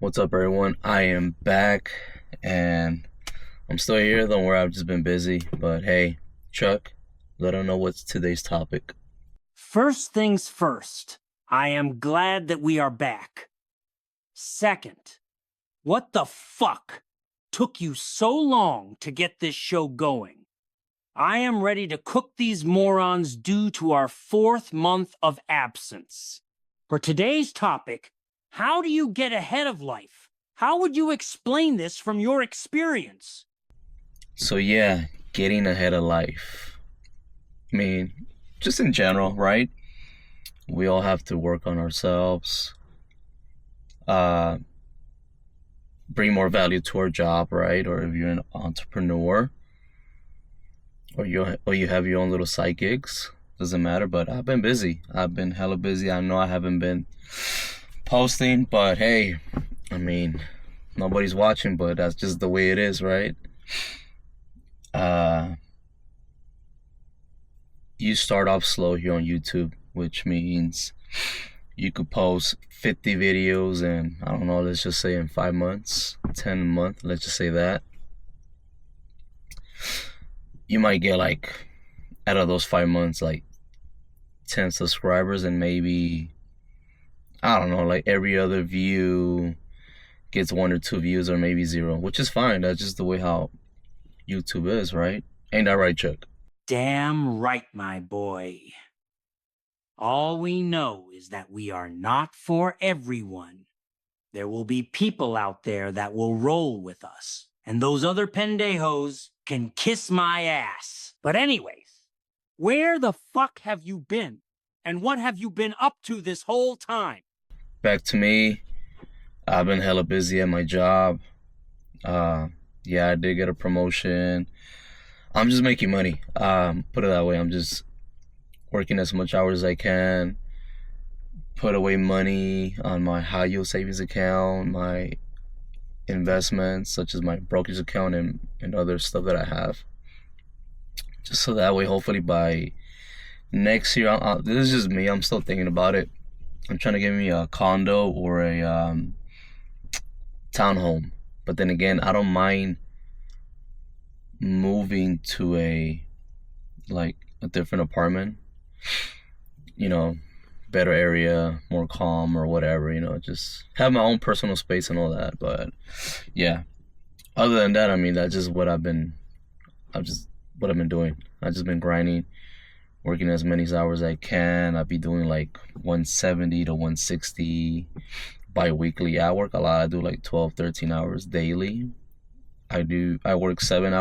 What's up, everyone? I am back and I'm still here. Don't worry, I've just been busy. But hey, Chuck, let them know what's today's topic. First things first, I am glad that we are back. Second, what the fuck took you so long to get this show going? I am ready to cook these morons due to our 4th month of absence. For today's topic, how do you get ahead of life? How would you explain this from your experience? So yeah, getting ahead of life. I mean, just in general, right? We all have to work on ourselves. Bring more value to our job, right? Or if you're an entrepreneur, or you have your own little side gigs, doesn't matter. But I've been busy. I've been hella busy. I know I haven't been posting, but hey, I mean, nobody's watching, but that's just the way it is, right? You start off slow here on YouTube, which means you could post 50 videos in, I don't know, let's just say in 5 months, 10 a month, let's just say that. You might get like, out of those 5 months, like 10 subscribers, and maybe, I don't know, like every other view gets 1 or 2 views, or maybe 0, which is fine. That's just the way how YouTube is, right? Ain't that right, Chuck? Damn right, my boy. All we know is that we are not for everyone. There will be people out there that will roll with us, and those other pendejos can kiss my ass. But anyways, where the fuck have you been? And what have you been up to this whole time? Back to me. I've been hella busy at my job. Yeah, I did get a promotion. I'm just making money. Put it that way. I'm just working as much hours as I can. Put away money on my high yield savings account, my investments, such as my brokerage account and other stuff that I have. Just so that way, hopefully by next year, this is just me. I'm still thinking about it. I'm trying to get me a condo or a townhome. But then again, I don't mind moving to a different apartment, better area, more calm or whatever, just have my own personal space and all that. But yeah, other than that, I mean, that's just what I've been doing. I've just been grinding, working as many hours as I can. I'll be doing like 170 to 160 bi-weekly. I work a lot. I do like 12, 13 hours daily. I work 7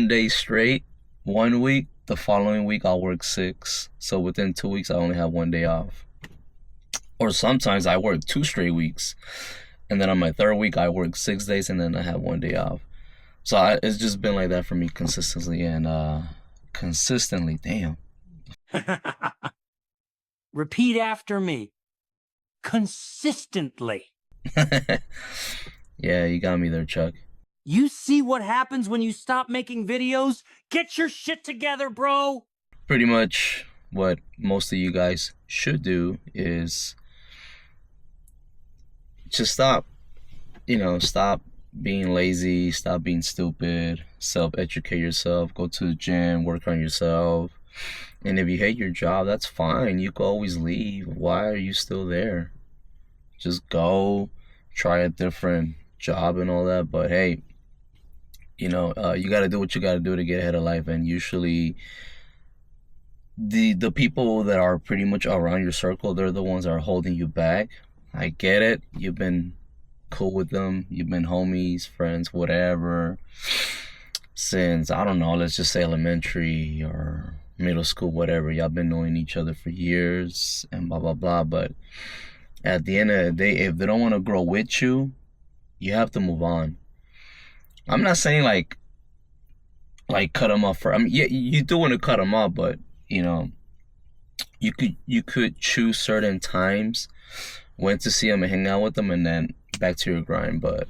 days straight 1 week. The following week I'll work 6. So within 2 weeks I only have 1 day off. Or sometimes I work 2 straight weeks, and then on my 3rd week I work 6 days, and then I have 1 day off. So it's just been like that for me consistently, and damn. Repeat after me. Consistently. Yeah, you got me there, Chuck. You see what happens when you stop making videos? Get your shit together, bro! Pretty much what most of you guys should do is just stop being lazy, stop being stupid, self-educate yourself, go to the gym, work on yourself. And if you hate your job, that's fine. You can always leave. Why are you still there? Just go, try a different job and all that. But hey, you got to do what you got to do to get ahead of life. And usually the people that are pretty much around your circle, they're the ones that are holding you back. I get it. You've been cool with them. You've been homies, friends, whatever, since, I don't know, let's just say elementary or middle school, whatever. Y'all been knowing each other for years and blah, blah, blah. But at the end of the day, if they don't want to grow with you, you have to move on. I'm not saying like cut them off I mean, yeah, you do want to cut them off, but you could choose certain times when to see them and hang out with them, and then back to your grind. But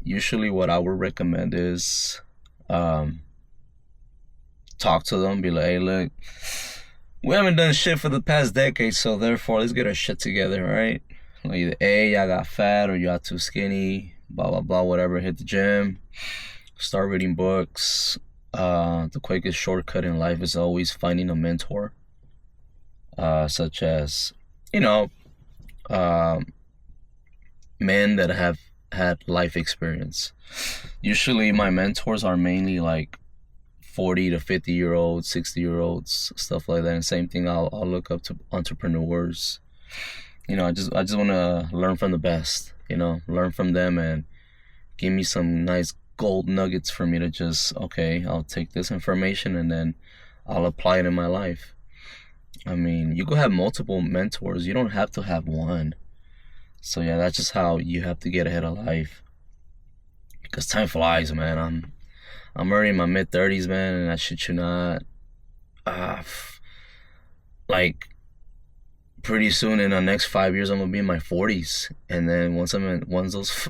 usually what I would recommend is talk to them, be like, hey, look, we haven't done shit for the past decade, so therefore let's get our shit together, right? Like either A, I got fat, or you got too skinny, blah blah blah, whatever. Hit the gym, start reading books. The quickest shortcut in life is always finding a mentor, such as, you know, men that have had life experience. Usually, my mentors are mainly like 40 to 50-year-olds, 60-year-olds, stuff like that. And same thing, I'll look up to entrepreneurs. I just want to learn from the best. Learn from them and give me some nice gold nuggets for me to just, okay, I'll take this information and then I'll apply it in my life. I mean, you could have multiple mentors. You don't have to have one. So yeah, that's just how you have to get ahead of life. Because time flies, man. I'm already in my mid-30s, man, and I shit you not. Like, pretty soon in the next 5 years, I'm gonna be in my 40s, and then once those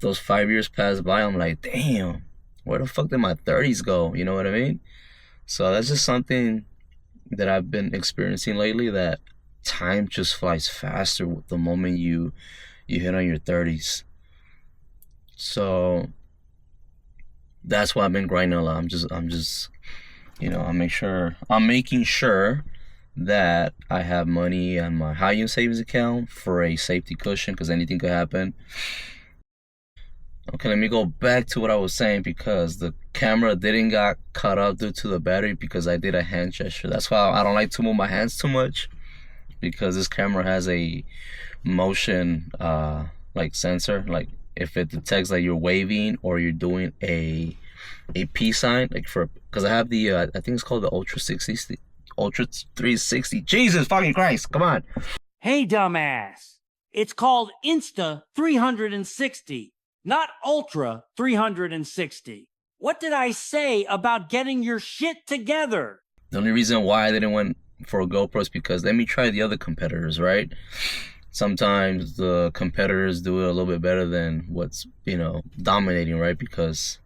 those 5 years pass by, I'm like, damn, where the fuck did my 30s go? You know what I mean? So that's just something that I've been experiencing lately. That time just flies faster with the moment you hit on your 30s. So that's why I've been grinding a lot. I'm just I'm making sure that I have money on my high yield savings account for a safety cushion, because anything could happen. Okay, let me go back to what I was saying, because the camera didn't got cut off due to the battery, because I did a hand gesture. That's why I don't like to move my hands too much, because this camera has a motion like sensor. Like if it detects that you're waving or you're doing a peace sign, like because I have the I think it's called the Ultra 360. Jesus fucking Christ, come on. Hey, dumbass. It's called Insta 360, not Ultra 360. What did I say about getting your shit together? The only reason why I didn't went for a GoPro is because let me try the other competitors, right? Sometimes the competitors do it a little bit better than what's, dominating, right? Because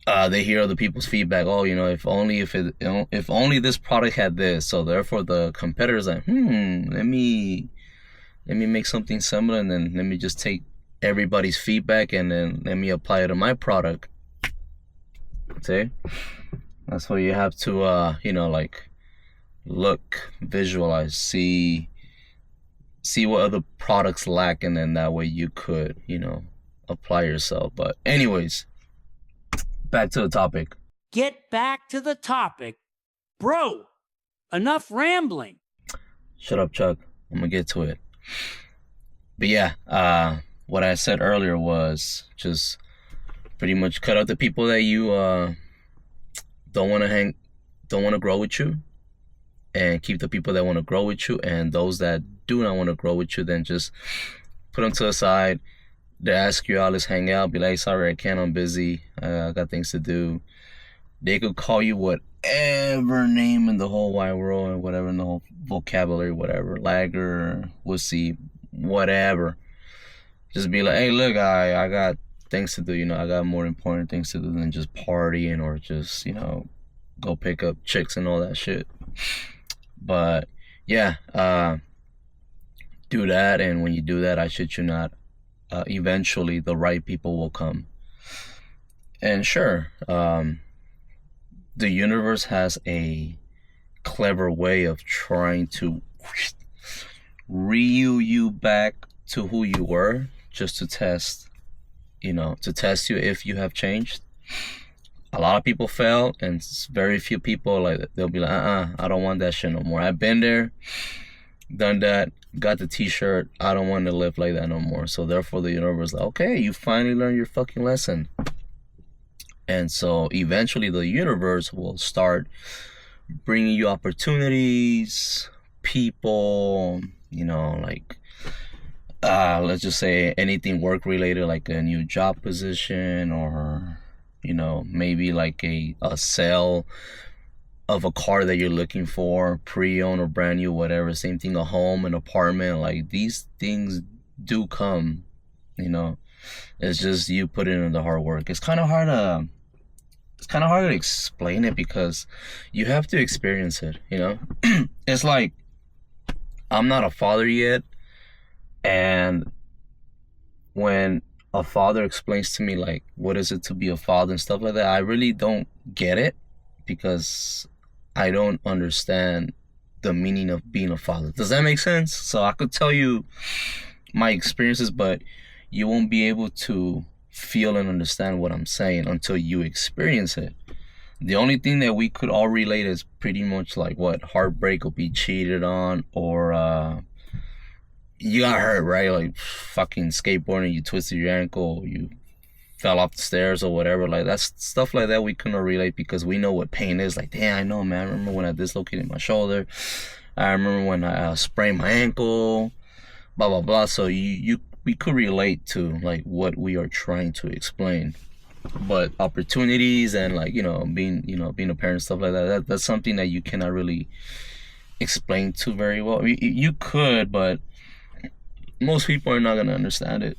they hear other people's feedback. Oh, if only this product had this. So therefore the competitor's like, let me make something similar, and then let me just take everybody's feedback and then let me apply it to my product. Okay? That's why you have to look, visualize, see what other products lack, and then that way you could, apply yourself. But anyways, back to the topic. Get back to the topic. Bro, enough rambling. Shut up, Chuck. I'm gonna get to it. But yeah, what I said earlier was just pretty much cut out the people that you don't want to grow with you, and keep the people that want to grow with you, and those that do not want to grow with you, then just put them to the side. They ask you out, let's hang out. Be like, sorry, I can't, I'm busy. I got things to do. They could call you whatever name in the whole wide world, and whatever in the whole vocabulary, whatever, lagger, wussy, whatever. Just be like, hey, look, I got things to do. I got more important things to do than just partying or just, go pick up chicks and all that shit. But yeah, do that, and when you do that, I shit you not, eventually the right people will come. And sure, the universe has a clever way of trying to reel you back to who you were, just to test you if you have changed. A lot of people fail, and very few people, like, they'll be like, I don't want that shit no more. I've been there, done that, got the t-shirt. I don't want to live like that no more. So therefore the universe is like, okay, you finally learned your fucking lesson. And so eventually the universe will start bringing you opportunities, people, let's just say anything work related, like a new job position, or maybe like a sale of a car that you're looking for, pre-owned or brand new, whatever. Same thing, a home, an apartment. Like, these things do come. It's just you putting in the hard work. It's kind of hard to explain it, because you have to experience it. It's like, I'm not a father yet, And when a father explains to me like what is it to be a father and stuff like that, I really don't get it because I don't understand the meaning of being a father. Does that make sense? So I could tell you my experiences, but you won't be able to feel and understand what I'm saying until you experience it. The only thing that we could all relate is pretty much like what heartbreak or be cheated on, or you got hurt, right? Like fucking skateboarding, you twisted your ankle, you fell off the stairs or whatever. Like that's stuff like that we couldn't relate because we know what pain is. Like, damn, I know, man. I remember when I dislocated my shoulder. I remember when I sprained my ankle. Blah blah blah. So we could relate to like what we are trying to explain. But opportunities and like being a parent, stuff like that's something that you cannot really explain to very well. I mean, you could, but most people are not gonna understand it.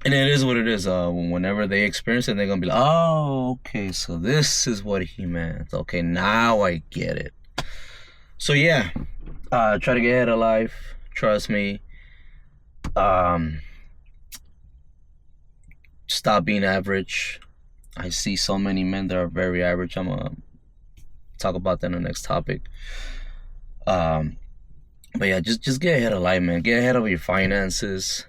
And it is what it is. Whenever they experience it, they're gonna be like, "Oh, okay, so this is what he meant. Okay, now I get it." So yeah, try to get ahead of life. Trust me. Stop being average. I see so many men that are very average. I'm gonna talk about that in the next topic. But yeah, just get ahead of life, man. Get ahead of your finances.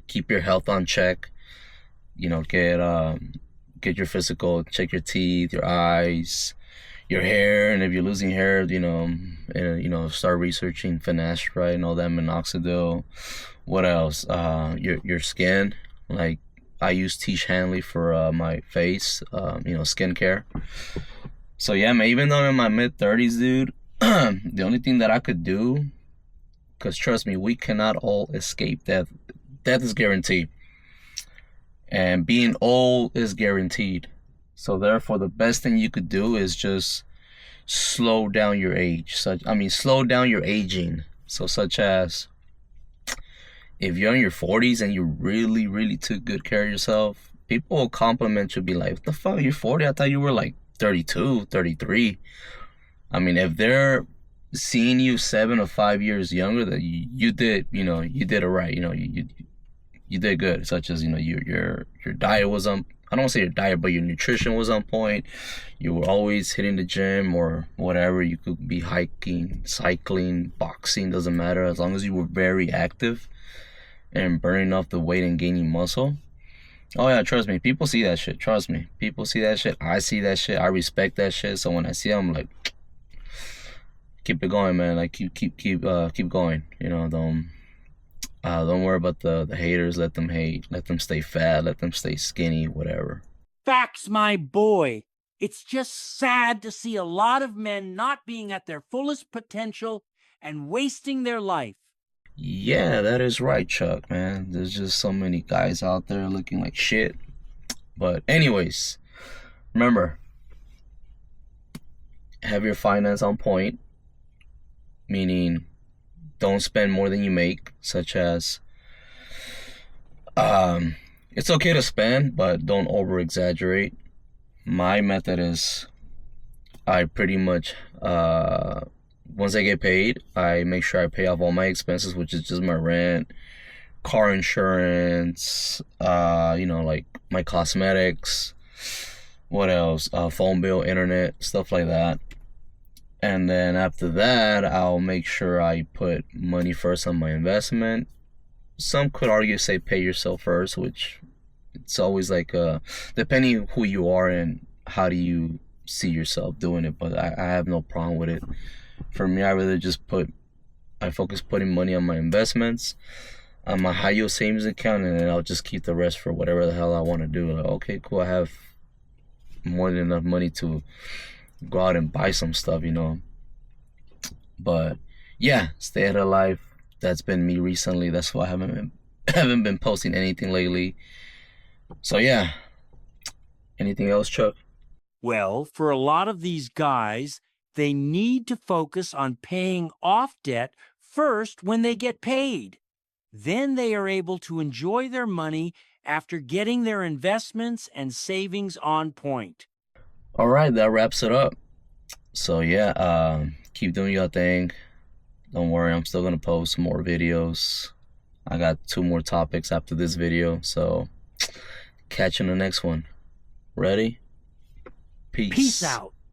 Keep your health on check. Get your physical. Check your teeth, your eyes, your hair, and if you're losing hair, start researching finasteride and all that, minoxidil. What else? Your skin. Like I use Tish Hanley for my face. Skincare. So yeah, man. Even though I'm in my mid-30s, dude, the only thing that I could do, because trust me, we cannot all escape death. Death is guaranteed, and being old is guaranteed. So therefore, the best thing you could do is just slow down your age. Slow down your aging. So such as if you're in your 40s and you really, really took good care of yourself, people will compliment you, be like, "What the fuck? You're 40? I thought you were like 32, 33." I mean, if they're seeing you 7 or 5 years younger, that you did it right. You did good. Such as your diet was on. I don't want to say your diet, but your nutrition was on point. You were always hitting the gym or whatever. You could be hiking, cycling, boxing, doesn't matter. As long as you were very active and burning off the weight and gaining muscle. Oh yeah, trust me. People see that shit. Trust me. People see that shit. I see that shit. I respect that shit. So when I see them, I'm like, keep it going, man. Like keep going. Don't worry about the haters. Let them hate. Let them stay fat. Let them stay skinny. Whatever. Facts, my boy. It's just sad to see a lot of men not being at their fullest potential and wasting their life. Yeah, that is right, Chuck, man. There's just so many guys out there looking like shit. But anyways, remember, have your finance on point. Meaning, don't spend more than you make, such as it's okay to spend, but don't over exaggerate. My method is I pretty much once I get paid, I make sure I pay off all my expenses, which is just my rent, car insurance, like my cosmetics, what else, phone bill, internet, stuff like that. And then after that, I'll make sure I put money first on my investment. Some could argue say pay yourself first, which it's always like depending who you are and how do you see yourself doing it. But I have no problem with it. For me, I focus putting money on my investments, on my high yield savings account, and then I'll just keep the rest for whatever the hell I want to do. Like, okay, cool, I have more than enough money to go out and buy some stuff, But yeah, stay out of life. That's been me recently. That's why I haven't been posting anything lately. So yeah. Anything else, Chuck? Well, for a lot of these guys, they need to focus on paying off debt first when they get paid. Then they are able to enjoy their money after getting their investments and savings on point. All right, that wraps it up. So yeah, keep doing your thing. Don't worry, I'm still gonna post more videos. I got 2 more topics after this video, so catch you in the next one. Ready? Peace. Peace out.